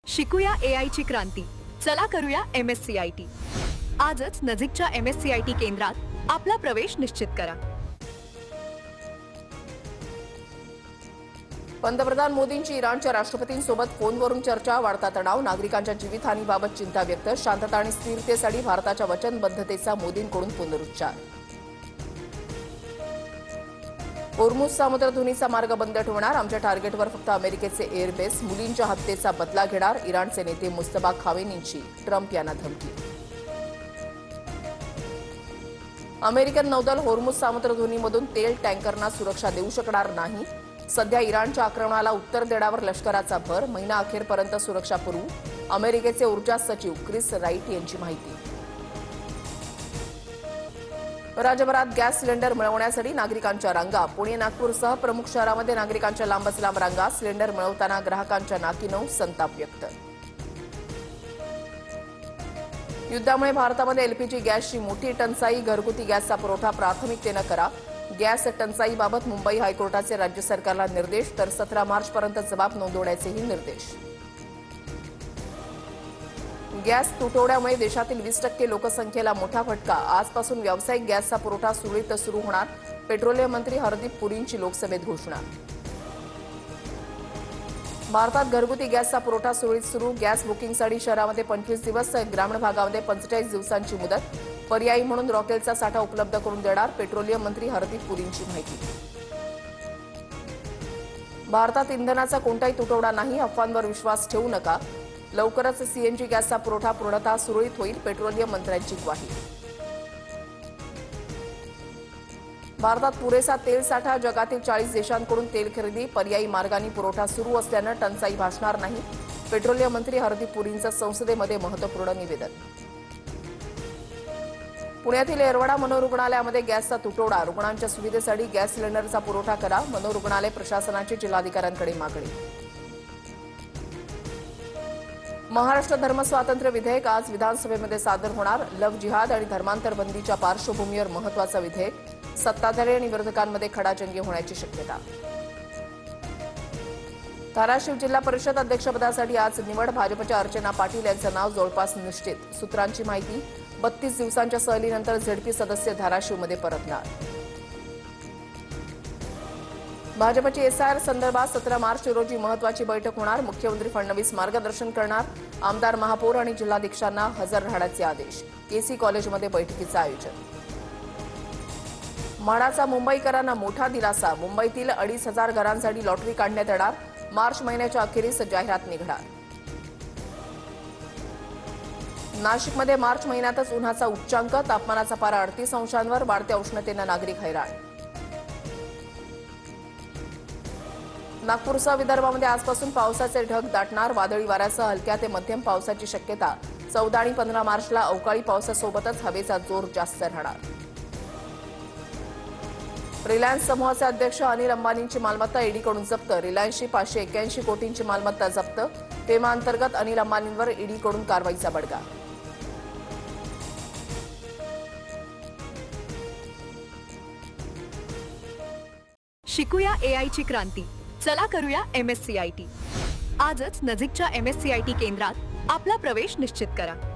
शिकूया AI ची क्रांती. चला करूया MSCIT. आजच नजीकच्या MSCIT केंद्रात आपला प्रवेश निश्चित करा. पंतप्रधान मोदींची इराणच्या राष्ट्रपतींसोबत फोनवरून चर्चा. वाढता तणाव, नागरिकांच्या जीवितहानीबाबत चिंता व्यक्त. शांतता आणि स्थिरतेसाठी भारताच्या वचनबद्धतेचा मोदींकडून पुनरुच्चार. होर्मुझ सामुद्रधुनीचा मार्ग बंद ठेवणार. आमच्या टार्गेटवर फक्त अमेरिकेचे एअरबेस. मुलींच्या हत्येचा बदला घेणार. इराणचे नेते मुस्तफा खामेनींची ट्रम्प यांना धमकी. अमेरिकन नौदल होर्मुझ सामुद्रधुनीमधून तेल टँकरना सुरक्षा देऊ शकणार नाही. सध्या इराणच्या आक्रमणाला उत्तर देण्यावर लष्कराचा भर. महिना अखेरपर्यंत सुरक्षा पुरवू. अमेरिकेचे ऊर्जा सचिव क्रिस राईट यांची माहिती. राज्यभरात गॅस सिलेंडर मिळवण्यासाठी नागरिकांच्या रांगा. पुणे, नागपूरसह प्रमुख शहरांमध्ये नागरिकांच्या लांबच लांब रांगा. सिलेंडर मिळवताना ग्राहकांच्या नाकीनऊ संताप व्यक्त. युद्धामुळे भारतामध्ये एलपीजी गॅसची मोठी टंचाई. घरगुती गॅसचा पुरवठा प्राथमिकतेनं करा. गॅस टंचाईबाबत मुंबई हायकोर्टाचे राज्य सरकारला निर्देश. तर 17 मार्चपर्यंत जबाब नोंदवण्याचेही निर्देश. गॅस तुटवड्यामुळे देशातील 20% लोकसंख्येला मोठा फटका. आजपासून व्यावसायिक गॅसचा पुरवठा सुरळीत सुरू होणार. पेट्रोलियम मंत्री हरदीप पुरींची लोकसभेत घोषणा. भारतात घरगुती गॅसचा पुरवठा सुरळीत सुरू. गॅस बुकिंगसाठी शहरामध्ये 25 दिवस, ग्रामीण भागामध्ये 45 दिवसांची मुदत. पर्यायी म्हणून रॉकेलचा साठा उपलब्ध करून देणार. पेट्रोलियम मंत्री हरदीप पुरींची माहिती. भारतात इंधनाचा कोणताही तुटवडा नाही. अफवांवर विश्वास ठेवू नका. लवकरच सीएनजी गॅसचा पुरवठा पूर्णतः सुरळीत होईल. पेट्रोलियम मंत्र्यांची ग्वाही. भारतात पुरेसा तेल साठा. जगातील 40 देशांकडून तेल खरेदी. पर्यायी मार्गांनी पुरवठा सुरू असल्यानं टंचाई भासणार नाही. पेट्रोलियम मंत्री हरदीप पुरींचं संसदेमध्ये महत्त्वपूर्ण निवेदन. पुण्यातील येरवडा मनोरुग्णालयामध्ये गॅसचा तुटवडा. रुग्णांच्या सुविधेसाठी गॅस सिलेंडरचा पुरवठा करा. मनोरुग्णालय प्रशासनाची जिल्हाधिकाऱ्यांकडे मागणी. महाराष्ट्र धर्मस्वातंत्र्य विधेयक आज विधानसभेमध्ये सादर होणार. लव्ह जिहाद आणि धर्मांतर बंदीच्या पार्श्वभूमीवर महत्त्वाचं विधेयक. सत्ताधारी आणि विरोधकांमध्ये खडाजंगी होण्याची शक्यता. धाराशिव जिल्हा परिषद अध्यक्षपदासाठी आज निवड. भाजपच्या अर्चना पाटील यांचं नाव जवळपास निश्चित. सूत्रांची माहिती. 32 दिवसांच्या सहलीनंतर झेडपी सदस्य धाराशिवमध्ये परतणार. भाजपची एसआयआर संदर्भात 17 मार्च रोजी महत्वाची बैठक होणार. मुख्यमंत्री फडणवीस मार्गदर्शन करणार. आमदार, महापौर आणि जिल्हाधीशांना हजर राहण्याचे आदेश. केसी कॉलेजमध्ये बैठकीचं आयोजन. म्हाडाचा मुंबईकरांना मोठा दिलासा. मुंबईतील 2,500 घरांसाठी लॉटरी काढण्यात येणार. मार्च महिन्याच्या अखेरीस जाहिरात निघणार. नाशिकमध्ये मार्च महिन्यातच उन्हाचा उच्चांक. तापमानाचा पारा 38 अंशांवर. वाढत्या उष्णतेनं नागरिक हैराण. नागपूरसह विदर्भामध्ये आजपासून पावसाचे ढग दाटणार. वादळी वाऱ्यासह हलक्या ते मध्यम पावसाची शक्यता. 14 आणि 15 मार्चला अवकाळी पावसासोबतच हवेचा जोर जास्त राहणार. रिलायन्स समूहाचे अध्यक्ष अनिल अंबानींची मालमत्ता ईडीकडून जप्त. रिलायन्सची 581 कोटींची मालमत्ता जप्त. पेमा अंतर्गत अनिल अंबानींवर ईडीकडून कारवाईचा बडगा. शिकूया AI ची क्रांती. चला करूया MSCIT. आजच नजीकच्या MSCIT केंद्रात आपला प्रवेश निश्चित करा.